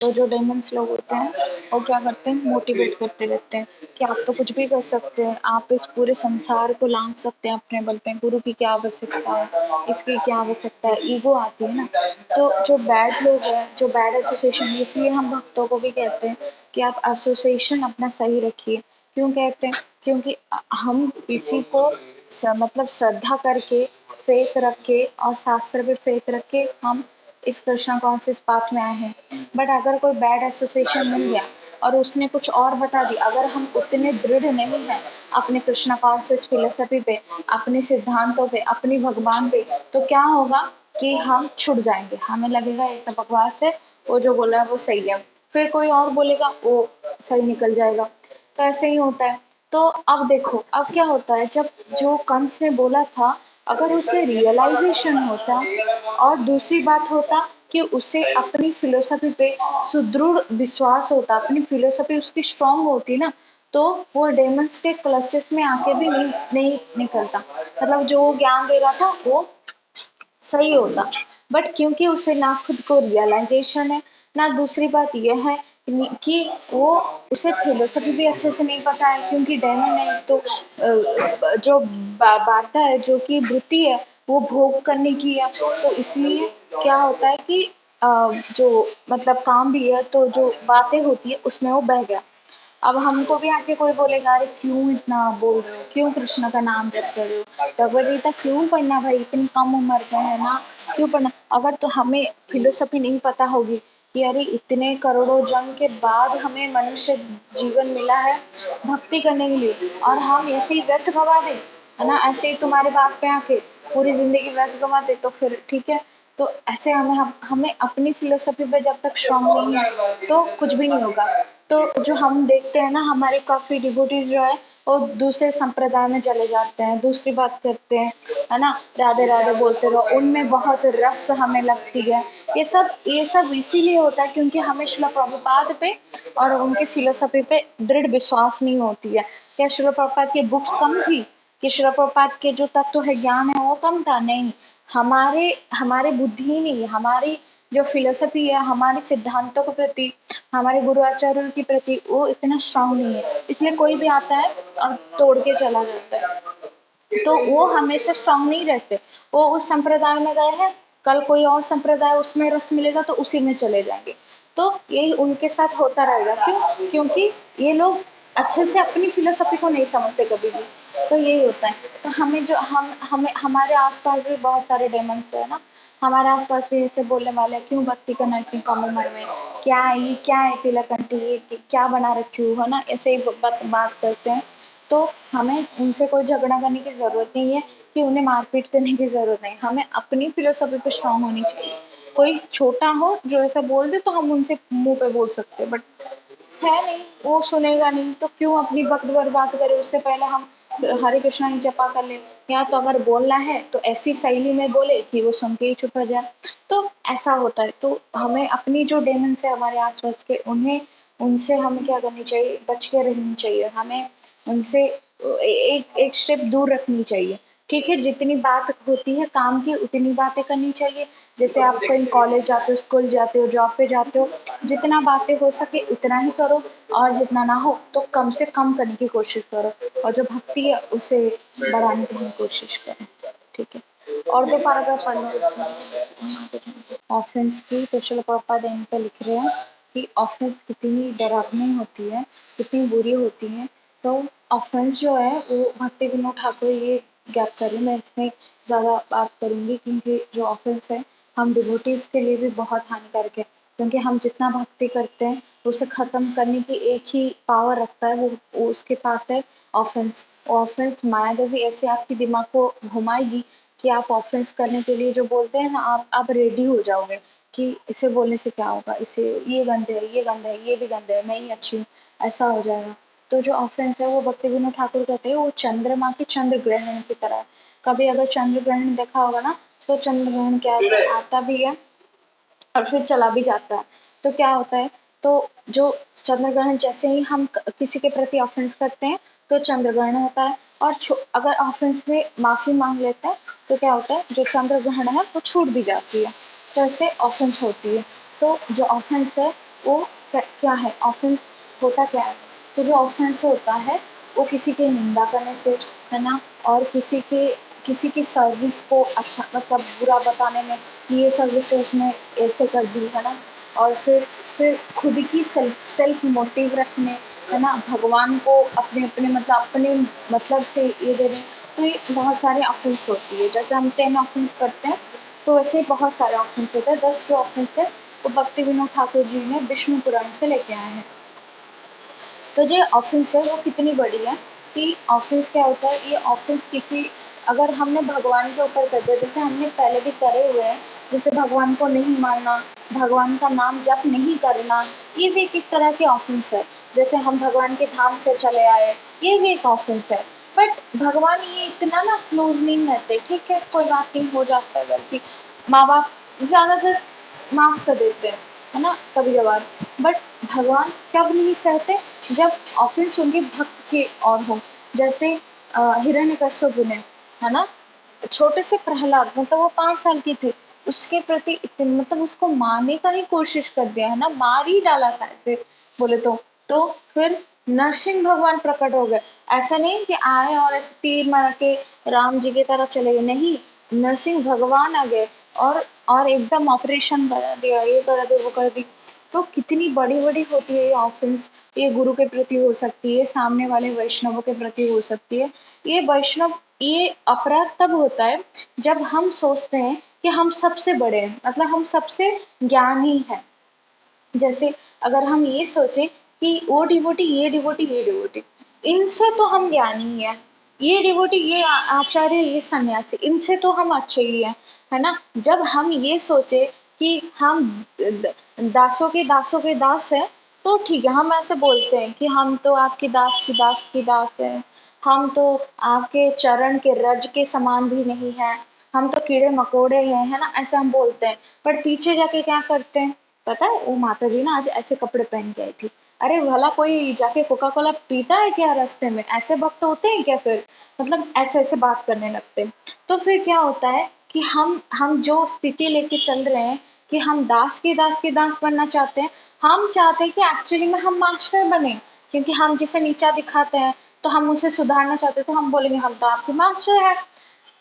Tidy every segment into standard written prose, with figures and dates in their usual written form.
तो जो डेमन्स लोग होते हैं वो क्या करते हैं, मोटिवेट करते रहते हैं कि आप तो कुछ भी कर सकते हैं, आप इस पूरे संसार को लांघ सकते हैं अपने बल पे, गुरु की क्या आवश्यकता है, इसकी क्या आवश्यकता है, ईगो आती है ना। तो जो बैड लोग हैं, जो बैड एसोसिएशन, इसलिए हम भक्तों को भी कहते हैं कि आप एसोसिएशन अपना सही रखिए। क्यों कहते हैं? क्योंकि हम किसी को मतलब श्रद्धा करके, फेथ रख के और शास्त्र पे फेथ रख के हम इस कृष्णा कॉन्शियस पाथ में आए हैं। बट अगर कोई बैड एसोसिएशन मिल गया और उसने कुछ और बता दिया, अगर हम उतने दृढ़ नहीं हैं अपने कृष्णा कॉन्शियस फिलोसफी पे, अपने सिद्धांतों पे, अपनी भगवान पे, तो क्या होगा कि हम छुट जाएंगे, हमें लगेगा ये सब बकवास है, वो जो बोला है वो सही है, फिर कोई और बोलेगा वो सही निकल जाएगा। तो ऐसे ही होता है। तो अब देखो अब क्या होता है, जब जो कंस ने बोला था, अगर उसे रियलाइजेशन होता और दूसरी बात होता कि उसे अपनी फिलोसफी पे सुदृढ़ विश्वास होता, अपनी फिलोसफी उसकी स्ट्रांग होती ना, तो वो डेमंस के क्लचेस में आके भी नहीं निकलता, मतलब जो वो ज्ञान दे रहा था वो सही होता। बट क्योंकि उसे ना खुद को रियलाइजेशन है, ना दूसरी बात यह है कि वो उसे फिलोसफी भी अच्छे से नहीं पता है, क्योंकि डेमन है तो जो वार्ता है, जो कि वृत्ति है, वो भोग करने की है। तो इसलिए क्या होता है कि जो मतलब काम भी है, तो जो बातें होती है उसमें वो बह गया। अब हमको भी आके कोई बोलेगा, अरे क्यों इतना बोल रहे हो, क्यों कृष्ण का नाम जप कर रहे हो, भगवद गीता क्यों पढ़ना भाई, इतनी कम उम्र में है ना, क्यों पढ़ना। अगर तो हमें फिलोसफी नहीं पता होगी कि अरे इतने करोड़ों जन्म के बाद हमें मनुष्य जीवन मिला है भक्ति करने के लिए, और हम ऐसे ही व्यर्थ गवा दें, है ना, ऐसे ही तुम्हारे बात पे आके पूरी जिंदगी व्यर्थ गवा दे, तो फिर ठीक है। तो ऐसे हमें अपनी फिलोसफी पे जब तक स्ट्रांग नहीं है तो कुछ भी नहीं होगा। तो जो हम देखते हैं ना, हमारे काफी डिवोटीज जो है वो दूसरे संप्रदाय में चले जाते हैं, दूसरी बात करते हैं, है ना, राधे राधे बोलते रहो, उनमें बहुत रस हमें लगती है। ये सब इसीलिए होता है क्योंकि हमें श्रील प्रभुपाद पे और उनकी फिलोसफी पे दृढ़ विश्वास नहीं होती है। क्या श्रील प्रभुपाद की बुक्स कम थी, कि श्रील प्रभुपाद के जो तत्व है, ज्ञान है, वो कम था? नहीं, हमारे हमारे बुद्धि ही नहीं, हमारी जो फिलोसफी है, हमारे सिद्धांतों के प्रति, हमारे गुरु आचार्यों के प्रति वो इतना स्ट्रांग नहीं है, इसलिए कोई भी आता है और तोड़ के चला जाता है। तो वो हमेशा स्ट्रांग नहीं रहते, वो उस संप्रदाय में गए हैं, कल कोई और संप्रदाय उसमें रस मिलेगा तो उसी में चले जाएंगे। तो यही उनके साथ होता रहेगा। क्यों? क्योंकि ये लोग अच्छे से अपनी फिलोसफी को नहीं समझते कभी भी। तो यही होता है। तो हमें जो हम हमें हमारे आसपास भी बहुत सारे डेमंस है ना, हमारे आसपास भी ऐसे बोलने वाले हैं, क्यों भक्ति करना इतनी कम उम्र में, क्या है ये, क्या है तिलक आंटी, ये क्या बना रखी हूँ, है ना, ऐसे ही बात करते हैं। तो हमें उनसे कोई झगड़ा करने की ज़रूरत नहीं है, कि उन्हें मारपीट करने की ज़रूरत नहीं, हमें अपनी फिलोसफी पे स्ट्रांग होनी चाहिए। कोई छोटा हो जो ऐसा बोल दे तो हम उनसे मुंह पे बोल सकते हैं, बट है नहीं, वो सुनेगा नहीं, तो क्यों अपनी वक्त बर्बाद करें, उससे पहले हम हरे कृष्णा ही जपा कर ले। या तो अगर बोलना है तो ऐसी शैली में बोले कि वो सुन के ही चुप हो जाए। तो ऐसा होता है। तो हमें अपनी जो डेमन्स है हमारे आसपास के, उन्हें उनसे हमें क्या करनी चाहिए, बच के रहनी चाहिए, हमें उनसे एक एक स्टेप दूर रखनी चाहिए। ठीक है, जितनी बात होती है काम की उतनी बातें करनी चाहिए। जैसे आप कहीं कॉलेज जाते हो, स्कूल जाते हो, जॉब पे जाते हो, जितना बातें हो सके उतना ही करो, और जितना ना हो तो कम से कम करने की कोशिश करो, और जो भक्ति है उसे बढ़ाने की हम कोशिश करें। ठीक है, और दो पैराग्राफ पढ़ लो इसमें। ऑफेंस की तो श्रील प्रभुपाद इन पे लिख रहे हैं कि ऑफेंस कितनी डरावनी होती है, कितनी बुरी होती है। तो ऑफेंस जो है वो भक्ति विनोद ठाकुर ये ज्ञात कर रहे हैं, मैं इसमें ज़्यादा बात करूंगी, क्योंकि जो ऑफेंस है हम डिवोटीज के लिए भी बहुत हानिकारक है। क्योंकि हम जितना भक्ति करते हैं उसे खत्म करने की एक ही पावर रखता है, वो उसके पास है ऑफेंस। ऑफेंस माया देवी ऐसे आपके दिमाग को घुमाएगी कि आप ऑफेंस करने के लिए जो बोलते हैं ना, आप रेडी हो जाओगे कि इसे बोलने से क्या होगा, इसे ये गंदे है, ये गंदे है, ये भी गंदे है, मैं ही अच्छी हूँ, ऐसा हो जाएगा। तो जो ऑफेंस है वो भक्ति विनोद ठाकुर कहते हैं वो चंद्रमा के चंद्र ग्रहण की तरह है। कभी अगर चंद्र ग्रहण देखा होगा ना, तो चंद्र ग्रहण क्या आता भी है और फिर चला भी जाता है। तो क्या होता है, तो जो चंद्र ग्रहण जैसे ही हम किसी के प्रति ऑफेंस करते हैं तो चंद्र ग्रहण होता है, और अगर ऑफेंस में माफी मांग लेते हैं तो क्या होता है, जो चंद्र ग्रहण है वो छूट भी जाती है। तो ऐसे ऑफेंस होती है। तो जो ऑफेंस है वो क्या है, ऑफेंस होता क्या है? तो जो ऑफेंस होता है वो किसी की निंदा करने से, है ना, और किसी की सर्विस को अच्छा मतलब बुरा बताने में, ये सर्विस तो उसने ऐसे कर दी, है ना, और फिर खुद की सेल्फ मोटिव रखने, है ना, भगवान को अपने अपने मतलब अपने मतलब से ये दे दें। तो ये बहुत सारे ऑफेंस होती है। जैसे हम 10 ऑफेंस करते हैं तो वैसे बहुत सारे ऑफेंस होते हैं। 10 जो ऑफेंस है वो भक्ति विनोद ठाकुर जी ने विष्णु पुराण से लेके आए हैं। तो जो ऑफेंस है वो कितनी बड़ी है कि ऑफेंस क्या होता है, ये ऑफेंस किसी अगर हमने भगवान के ऊपर कर दिया, जैसे हमने पहले भी करे हुए हैं, जैसे भगवान को नहीं मानना, भगवान का नाम जप नहीं करना, ये भी एक तरह के ऑफेंस है। जैसे हम भगवान के धाम से चले आए, ये भी एक ऑफेंस है। बट भगवान ये इतना ना क्लोज नहीं रहते, ठीक है, कोई बात नहीं, हो जाता है गलती, माँ बाप ज्यादातर माफ कर देते हैं, है ना, कभी कभार। बट भगवान कब नहीं सहते, जब ऑफेंस उनके भक्त के और हो। जैसे हिरण्यकश्यप ने, है ना, छोटे से प्रहलाद मतलब वो 5 साल के थे, उसके प्रति इतने मतलब उसको मारने का ही कोशिश कर दिया, है ना, मार ही डाला था ऐसे बोले तो फिर नरसिंह भगवान प्रकट हो गए। ऐसा नहीं कि आए और ऐसे तीर मार के राम जी की तरह चले गए, नहीं, नरसिंह भगवान आ गए और एकदम ऑपरेशन करा दिया, ये कर दिया, वो कर दी। तो कितनी बड़ी बड़ी होती है ये ऑफेंस। ये गुरु के प्रति हो सकती है, सामने वाले वैष्णवों के प्रति हो सकती है। ये अपराध तब होता है जब हम सोचते हैं कि हम सबसे बड़े हैं, मतलब हम सबसे ज्ञानी हैं। जैसे अगर हम ये सोचें कि वो डिवोटी, ये डिवोटी, ये डिवोटी, इनसे तो हम ज्ञानी है, ये डिवोटी, ये आचार्य, ये सन्यासी, इनसे तो हम अच्छे ही हैं, है ना। जब हम ये सोचे कि हम दासों के दास है, तो ठीक है, हम ऐसे बोलते हैं कि हम तो आपकी दास की दास की दास है, हम तो आपके चरण के रज के समान भी नहीं है, हम तो कीड़े मकोड़े हैं, है ना, ऐसा हम बोलते हैं। पर पीछे जाके क्या करते हैं, पता है, वो माता जी ना आज ऐसे कपड़े पहन के आई थी। अरे भला कोई जाके कोका कोला पीता है क्या रास्ते में? ऐसे वक्त होते हैं क्या फिर? मतलब ऐसे ऐसे बात करने लगते हैं। तो फिर क्या होता है कि हम जो स्थिति लेके चल रहे हैं कि हम दास के दास बनना चाहते हैं, हम चाहते हैं कि एक्चुअली में हम मास्टर बने, क्योंकि हम जिसे नीचा दिखाते हैं तो हम उसे सुधारना चाहते हैं, तो हम बोलेंगे हम तो आपके मास्टर है।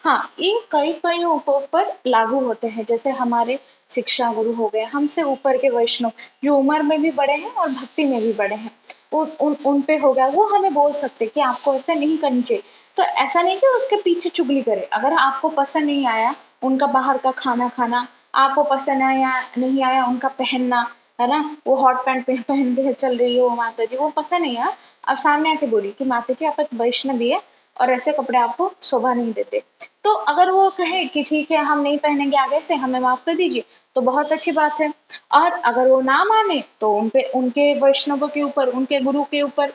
हाँ, ये कई कई ऊपर लागू होते हैं। जैसे हमारे शिक्षा गुरु हो गए, हमसे ऊपर के वैष्णव जो उम्र में भी बड़े हैं और भक्ति में भी बड़े हैं, उन पे हो गया, वो हमें बोल सकते हैं कि आपको ऐसा नहीं करनी चाहिए। तो ऐसा नहीं कि उसके पीछे चुगली करे। अगर आपको पसंद नहीं आया उनका बाहर का खाना खाना, आपको पसंद आया नहीं आया उनका पहनना, है ना, वो हॉट पैंट पहन के चल रही है वो माता जी, वो पसंद नहीं आया, अब सामने आके बोली कि माता जी आप एक वैष्णवी है और ऐसे कपड़े आपको शोभा नहीं देते। तो अगर वो कहे कि ठीक है हम नहीं पहनेंगे आगे से, हमें माफ कर दीजिए, तो बहुत अच्छी बात है। और अगर वो ना माने तो उनपे उनके वैष्णवों के ऊपर, उनके गुरु के ऊपर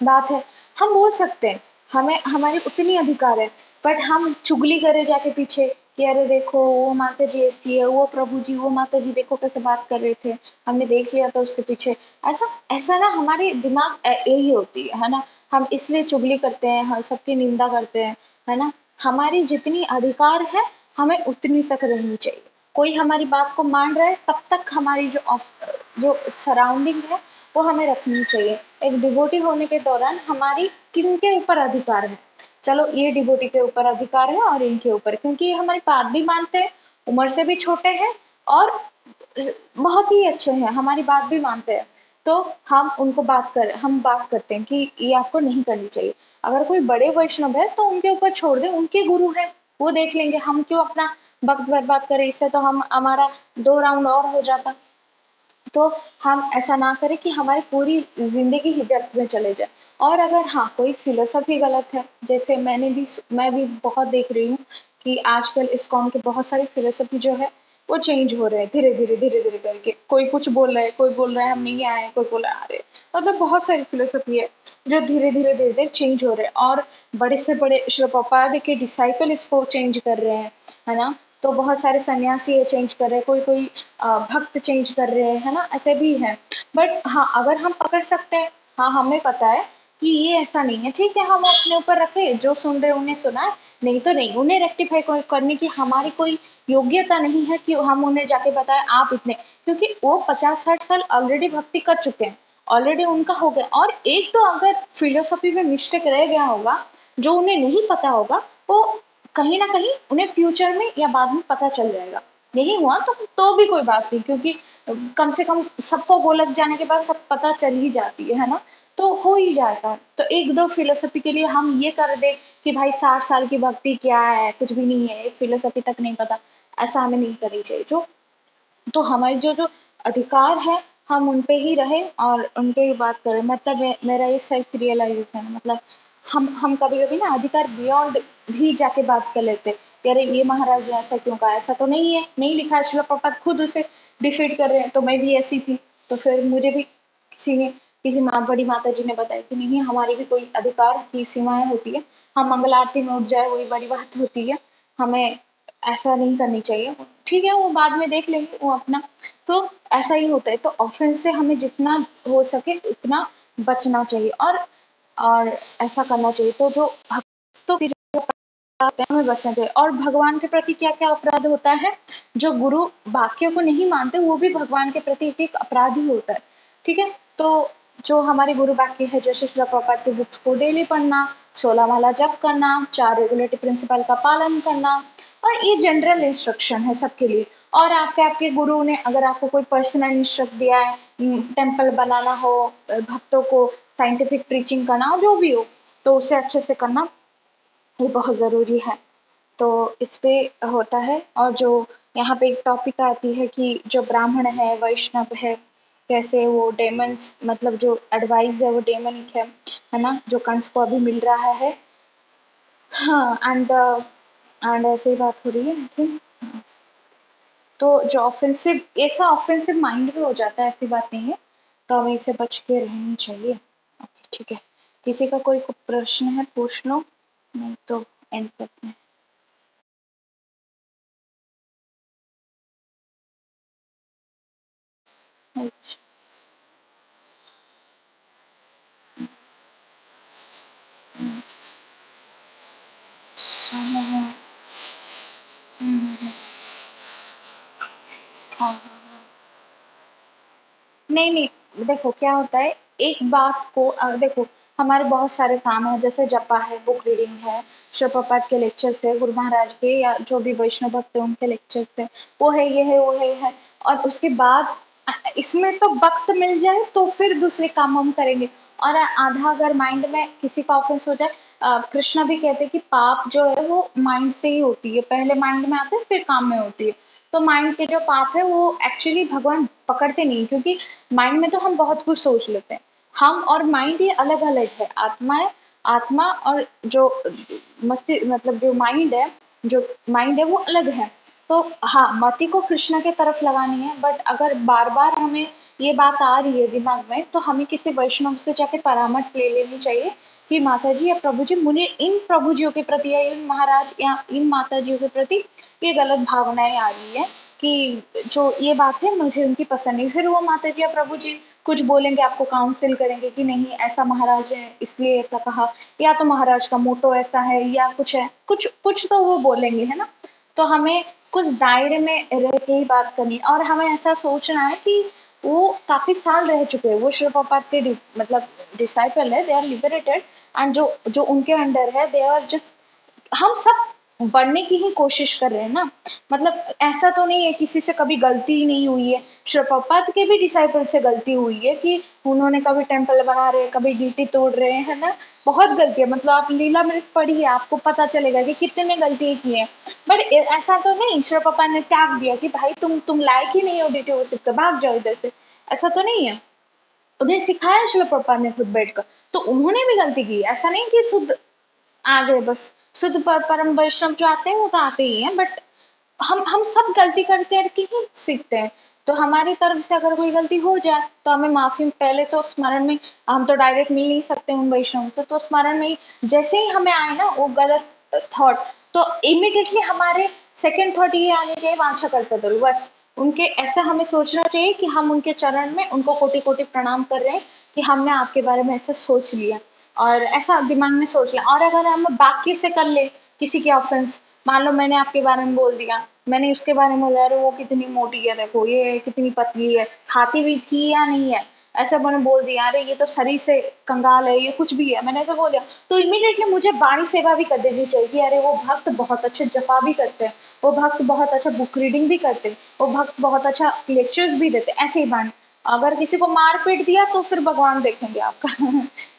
बात है, हम बोल सकते हैं, हमें हमारी उतनी अधिकार है। बट हम चुगली करे जाके पीछे कि अरे देखो वो माता जी ऐसी है, वो प्रभु जी, वो माता जी देखो कैसे बात कर रहे थे, हमने देख लिया था उसके पीछे। ऐसा ऐसा ना हमारी दिमाग यही होती है ना, हम इसलिए चुगली करते हैं, हम सबकी निंदा करते हैं, है ना। हमारी जितनी अधिकार है हमें उतनी तक रहनी चाहिए। कोई हमारी बात को मान रहा है तब तक हमारी जो सराउंडिंग है वो हमें रखनी चाहिए। एक डिवोटी होने के दौरान हमारी किनके ऊपर अधिकार है, चलो ये डिवोटी के ऊपर अधिकार है और इनके ऊपर, क्योंकि ये हमारी बात भी मानते हैं, उम्र से भी छोटे हैं और बहुत ही अच्छे हैं, हमारी बात भी मानते हैं। तो हम बात करते हैं कि ये आपको नहीं करनी चाहिए। अगर कोई बड़े वैष्णव है तो उनके ऊपर छोड़ दे, उनके गुरु है, वो देख लेंगे, हम क्यों अपना वक्त बर्बाद करें, इससे तो हम हमारा 2 राउंड और हो जाता। तो हम ऐसा ना करें कि हमारी पूरी ज़िंदगी ही व्यर्थ में चले जाए। और अगर हाँ, कोई फ़िलॉसफ़ी गलत है, जैसे मैं भी बहुत देख रही हूँ कि आजकल इस्कॉन के बहुत सारी फ़िलॉसफ़ी जो है, वो चेंज हो रहे हैं धीरे-धीरे करके। कोई कुछ बोल रहा है, कोई बोल रहा है हम नहीं आए, कोई बोल रहा है अरे! मतलब बहुत सारी फ़िलॉसफ़ी है, जो धीरे-धीरे चेंज हो रहे हैं और बड़े से बड़े श्रील प्रभुपाद के डिसाइपल इसको चेंज कर रहे हैं, है ना? तो बहुत सारे सन्यासी ये चेंज कर रहे हैं, कोई-कोई भक्त चेंज कर रहे हैं, है ना? ऐसे भी है। बट हाँ, अगर हम पकड़ सकते हैं, हाँ, हमें पता है कि ये ऐसा नहीं है, ठीक है, हम अपने ऊपर रखें, जो सुन रहे हैं उन्हें सुनाएँ, नहीं तो नहीं। उन्हें रेक्टिफ़ाई करने की हमारी कोई योग्यता नहीं है कि हम उन्हें जाके बताएँ आप इतने। क्योंकि वो 50-60 साल ऑलरेडी भक्ति कर चुके हैं, ऑलरेडी उनका हो गया। और एक तो अगर फिलोसफी में मिस्टेक रह गया होगा जो उन्हें नहीं पता होगा, वो कहीं ना कहीं उन्हें फ्यूचर में या बाद में पता चल जाएगा। यही हुआ तो भी कोई बात नहीं, क्योंकि कम से कम सबको गोलक जाने के बाद सब पता चल ही जाती है ना, तो हो ही जाता है। तो एक दो फिलोसफी के लिए हम ये कर दे कि भाई 60 साल की भक्ति क्या है, कुछ भी नहीं है, एक फिलोसफी तक नहीं पता, ऐसा हमें नहीं करनी चाहिए। जो तो हमारे जो जो अधिकार है हम उन पे ही रहे और उन पे ही बात करें। मतलब मेरा ये सेल्फ रियलाइजेशन है। मतलब हम कभी कभी ना अधिकार बियॉन्ड भी जाके बात कर लेते हैं कि अरे ये महाराज ने ऐसा क्यों कहा, ऐसा तो नहीं है, नहीं लिखा है, श्रील प्रभुपाद खुद उसे डिफीट कर रहे हैं, तो मैं भी ऐसी थी। तो फिर मुझे भी किसी ने, किसी बड़ी माता जी ने बताया कि नहीं, हमारी भी कोई अधिकार की सीमाएं होती है, हम मंगल आरती में उठ जाए वही बड़ी बात होती है, हमें ऐसा नहीं करनी चाहिए। ठीक है, वो बाद में देख लेंगे वो अपना। तो ऐसा ही होता है। तो ऑफेंस से हमें जितना हो सके उतना बचना चाहिए और ऐसा करना चाहिए। तो जो भक्तों की जो अपराध है हमें बचना चाहिए। और भगवान के प्रति क्या क्या अपराध होता है, जो गुरु वाक्य को नहीं मानते वो भी भगवान के प्रति एक अपराध ही होता है। ठीक है, तो जो हमारे गुरु वाक्य है, जैसे श्रील प्रभुपाद की बुक्स को डेली पढ़ना, 16 माला जप करना, 4 रेगुलेटरी प्रिंसिपल का पालन करना, और ये जनरल इंस्ट्रक्शन है सबके लिए। और आपके गुरु ने अगर आपको कोई पर्सनल इंस्ट्रक्ट दिया है, टेम्पल बनाना हो, भक्तों को साइंटिफिक प्रीचिंग करना हो, जो भी हो, तो उसे अच्छे से करना ये बहुत ज़रूरी है। तो इस पे होता है। और जो यहाँ पे एक टॉपिक आती है कि जो ब्राह्मण है, वैष्णव है, कैसे वो डेमन्स, मतलब जो एडवाइस है वो डेमनिक है ना, जो कंस को अभी मिल रहा है। हाँ, एंड ऐसे ही बात हो रही है आई थिंक। तो जो ऑफेंसिव, ऐसा ऑफेंसिव माइंड भी हो जाता है, ऐसी बात नहीं है, तो हमें इसे बच के रहनी चाहिए। ओके, ठीक है, किसी का कोई प्रश्न है पूछ लो, नहीं तो एंड करते हैं। अच्छा। हम्म, हाँ हाँ हाँ। हम्म। हाँ हाँ हाँ। नहीं नहीं, देखो क्या होता है, एक बात को देखो, हमारे बहुत सारे काम है, जैसे जपा है, बुक रीडिंग है, शिव प्रपात के लेक्चर्स है, गुरु महाराज के या जो भी वैष्णव भक्त है उनके लेक्चर्स है, वो है, ये है, वो है, ये है। और उसके बाद इसमें तो वक्त मिल जाए तो फिर दूसरे काम हम करेंगे। और आधा अगर माइंड में किसी का ऑफेंस हो जाए, कृष्णा भी कहते हैं कि पाप जो है वो माइंड से ही होती है, पहले माइंड में आते हैं फिर काम में होती है। तो माइंड के जो पाप है वो एक्चुअली भगवान पकड़ते नहीं, क्योंकि माइंड में तो हम बहुत कुछ सोच लेते हैं। हम और माइंड ये अलग अलग है, आत्मा है, आत्मा और जो मस्तिष्क, मतलब जो माइंड है वो अलग है। तो हाँ, मति को कृष्णा के तरफ लगानी है, बट अगर बार बार हमें ये बात आ रही है दिमाग में, तो हमें किसी वैष्णव से जाके परामर्श ले लेनी चाहिए कि माता जी या प्रभु जी, मुझे इन प्रभु जियों के प्रति या इन महाराज या इन माता जियों के प्रति ये गलत भावनाएं आ रही है, कि जो ये बात है मुझे उनकी पसंद नहीं। फिर वो माता जी या प्रभु जी कुछ बोलेंगे, आपको काउंसिल करेंगे कि नहीं ऐसा महाराज है इसलिए ऐसा कहा, या तो महाराज का मोटो ऐसा है, या कुछ है, कुछ कुछ तो वो बोलेंगे, है ना। तो हमें कुछ दायरे में रह के ही बात करनी है। और हमें ऐसा सोचना है कि वो काफी साल रह चुके हैं, वो शिव प्रभुपाद के मतलब डिसाइपल है, दे आर लिबरेटेड, एंड जो जो उनके अंडर है दे आर जस्ट, हम सब बढ़ने की ही कोशिश कर रहे हैं ना। मतलब ऐसा तो नहीं है किसी से कभी गलती ही नहीं हुई है, श्री प्रभुपाद के भी डिसाइपल से गलती हुई है कि उन्होंने कभी टेम्पल बना रहे, कभी डीटी तोड़ रहे हैं ना, बहुत गलती है। मतलब आप लीलामृत पढ़िए, आपको पता चलेगा कि कितने गलती की है। बट ऐसा तो नहीं श्री प्रभुपाद ने त्याग दिया कि भाई तुम लायक ही नहीं हो डीटी हो सकते, भाग जाओ इधर से, ऐसा तो नहीं है। उन्हें सिखाया शिल प्रभुपाद ने खुद बैठकर, तो उन्होंने भी गलती की, ऐसा नहीं कि शुद्ध आ गए बस। शुद्ध परम वैष्णव जो आते हैं वो तो आते ही हैं, बट हम सब गलती करके करके ही सीखते हैं। तो हमारी तरफ से अगर कोई गलती हो जाए तो हमें माफी पहले तो स्मरण में, हम तो डायरेक्ट मिल नहीं सकते उन वैष्णव से, तो स्मरण में ही जैसे ही हमें आए ना वो गलत थॉट, तो इमिडिएटली हमारे सेकंड थॉट ये आने चाहिए, वांछा करते दो बस। उनके ऐसा हमें सोचना चाहिए कि हम उनके चरण में उनको कोटि कोटि प्रणाम कर रहे हैं कि हमने आपके बारे में ऐसा सोच लिया, और ऐसा दिमाग में सोच लिया। और अगर हम बाकी से कर ले किसी की ऑफेंस, मान लो मैंने आपके बारे में बोल दिया मैंने उसके बारे में बोला, अरे वो कितनी मोटी है, देखो ये कितनी पतली है, खाती हुई थी या नहीं है, ऐसा मैंने बोल दिया, अरे ये तो शरीर से कंगाल है, ये कुछ भी है, मैंने ऐसा बोल दिया, तो इमीडिएटली मुझे बाणी सेवा भी कर देनी चाहिए कि अरे वो भक्त बहुत अच्छे जपा भी करते हैं, वो भक्त बहुत अच्छा बुक रीडिंग भी करते हैं, वो भक्त बहुत अच्छा लेक्चर्स भी देते हैं, ऐसे ही बाणी। अगर किसी को मार पीट दिया तो फिर भगवान देखेंगे आपका।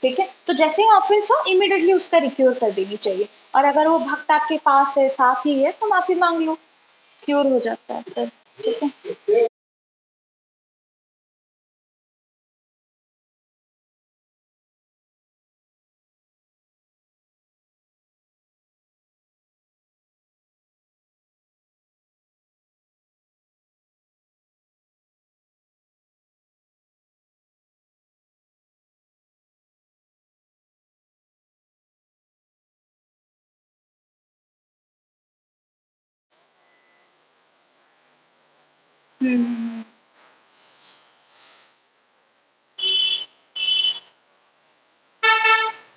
ठीक है, तो जैसे ही ऑफेंस हो इमीडिएटली उसका रिक्योर कर देनी चाहिए, और अगर वो भक्त आपके पास है, साथ ही है, तो माफी मांग लो, क्योर हो जाता है फिर। ठीक है। हम्म।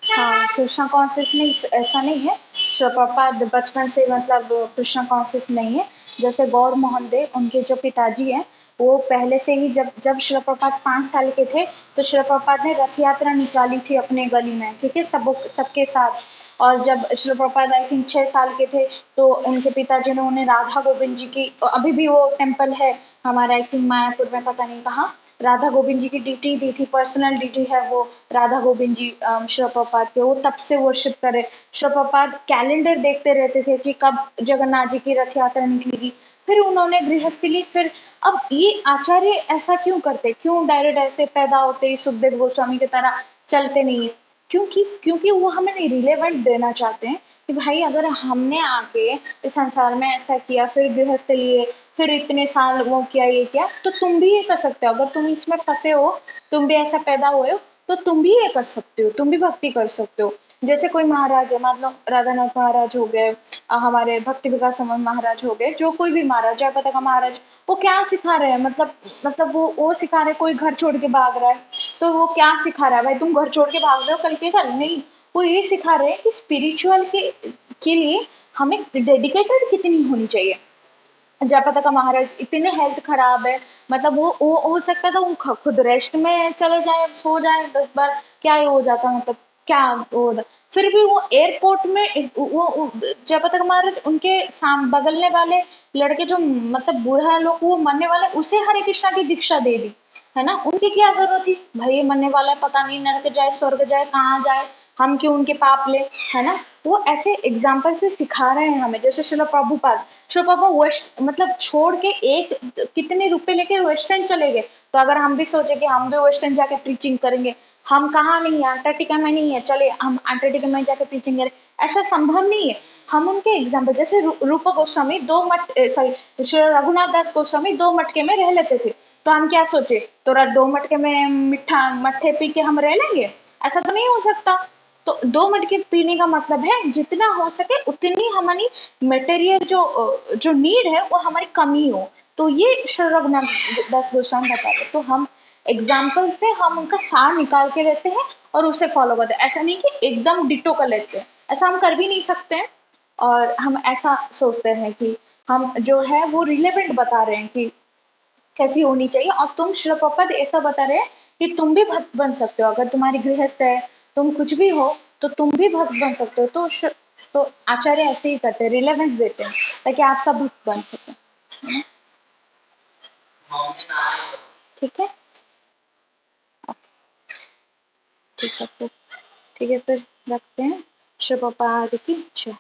हाँ, कृष्णा कॉन्शियस नहीं, ऐसा नहीं है। शिल प्रभुपाद बचपन से मतलब कृष्णा कॉन्शियस नहीं है। जैसे गौर मोहन देव, उनके जो पिताजी हैं, वो पहले से ही जब जब शिल प्रभुपाद 5 साल के थे, तो शिल प्रभुपाद ने रथ यात्रा निकाली थी अपने गली में, ठीक है, सबके साथ। और जब शिल प्रभुपाद आई थिंक 6 साल के थे, तो उनके पिताजी ने उन्हें राधा गोविंद जी की, अभी भी वो टेम्पल है हमारा आई थिंक मायापुर में, पता नहीं कहाँ, राधा गोविंद जी की डीटी दी थी, पर्सनल डीटी है वो राधा गोविंद जी शिला प्रभुपाद के, वो तब से वर्शिप करे। शिला प्रभुपाद कैलेंडर देखते रहते थे कि कब जगन्नाथ जी की रथ यात्रा निकलेगी। फिर उन्होंने गृहस्थी ली। फिर अब ये आचार्य ऐसा क्यों करते, क्यों डायरेक्ट ऐसे पैदा होते ही सुखदेव गोस्वामी की तरह चलते नहीं है? क्योंकि क्योंकि वो हमें रिलेवेंट देना चाहते हैं कि भाई अगर हमने आके इस संसार में ऐसा किया, फिर गृहस्थ लिए, फिर इतने साल वो किया, ये किया, तो तुम भी ये कर सकते हो। अगर तुम इसमें फंसे हो, तुम भी ऐसा पैदा हुए हो, तो तुम भी ये कर सकते हो, तुम भी भक्ति कर सकते हो। जैसे कोई महाराज है, मान लो राधानाथ महाराज हो गए, हमारे भक्ति विकास समन महाराज हो गए, जो कोई भी महाराज, जयपता का महाराज, वो क्या सिखा रहे हैं, मतलब वो सिखा रहे, कोई घर छोड़ के भाग रहा है, तो वो क्या सिखा रहा है, भाई तुम घर छोड़ के भाग रहे हो कल के कल नहीं, वो ये सिखा रहे हैं कि स्पिरिचुअल के लिए हमें डेडिकेटेड कितनी होनी चाहिए। जयपता का महाराज, इतने हेल्थ खराब है, मतलब वो हो सकता था वो खुद रेस्ट में चले जाए, सो जाए 10 बार, क्या ये हो जाता, मतलब क्या वो होता। फिर भी वो एयरपोर्ट में वो जयपता का महाराज, उनके साम बगलने वाले लड़के जो मतलब बूढ़ा लोग, वो मरने वाला, उसे हरे कृष्णा की दीक्षा दे दी, है ना, उनकी क्या जरूरत थी, भाई ये मरने वाला है, पता नहीं नरक जाए स्वर्ग जाए कहाँ जाए, हम क्यों उनके पाप ले, है ना। वो ऐसे एग्जाम्पल से सिखा रहे हैं हमें। जैसे शिला प्रभुपाद, शिला प्रभुपाद वेस्ट मतलब छोड़ के एक कितने रुपए लेके वेस्टर्न चले गए, तो अगर हम भी सोचे कि हम भी वेस्टर्न जाके प्रीचिंग करेंगे, हम कहाँ नहीं है, अंटार्कटिका में नहीं है, चले हम अंटार्कटिका में जाके प्रीचिंग करें, ऐसा संभव नहीं है। हम उनके एग्जाम्पल, जैसे रूपा गोस्वामी दो मठ, सॉरी श्री रघुनाथ दास गोस्वामी दो मटके में रह लेते थे, तो हम क्या सोचे, तो दो मटके में मिठा मट्ठे पी के हम रह लेंगे, ऐसा तो नहीं हो सकता। तो दो मटके पीने का मतलब है जितना हो सके उतनी हमारी मटेरियल जो नीड है वो हमारी कमी हो। तो ये श्री रघुनाथ दास गोस्वामी बताते हैं। तो हम एग्जाम्पल से हम उनका सार निकाल के लेते हैं और उसे फॉलो करते हैं, ऐसा नहीं कि एकदम डिटो कर लेते हैं, ऐसा हम कर भी नहीं सकते हैं। और हम ऐसा सोचते हैं कि हम जो है वो रिलेवेंट बता रहे हैं कि कैसी होनी चाहिए। और तुम श्री प्रभुपाद ऐसा बता रहे हैं कि तुम भी भक्त बन सकते हो, अगर तुम्हारी गृहस्थ है, तुम कुछ भी हो, तो तुम भी भक्त बन सकते हो। तो आचार्य ऐसे ही करते हैं, रिलेवेंस देते हैं ताकि आप सब भक्त बन सकें। ठीक है। ठीक है फिर, ठीक है फिर रखते हैं। श्री प्रभुपाद की जय।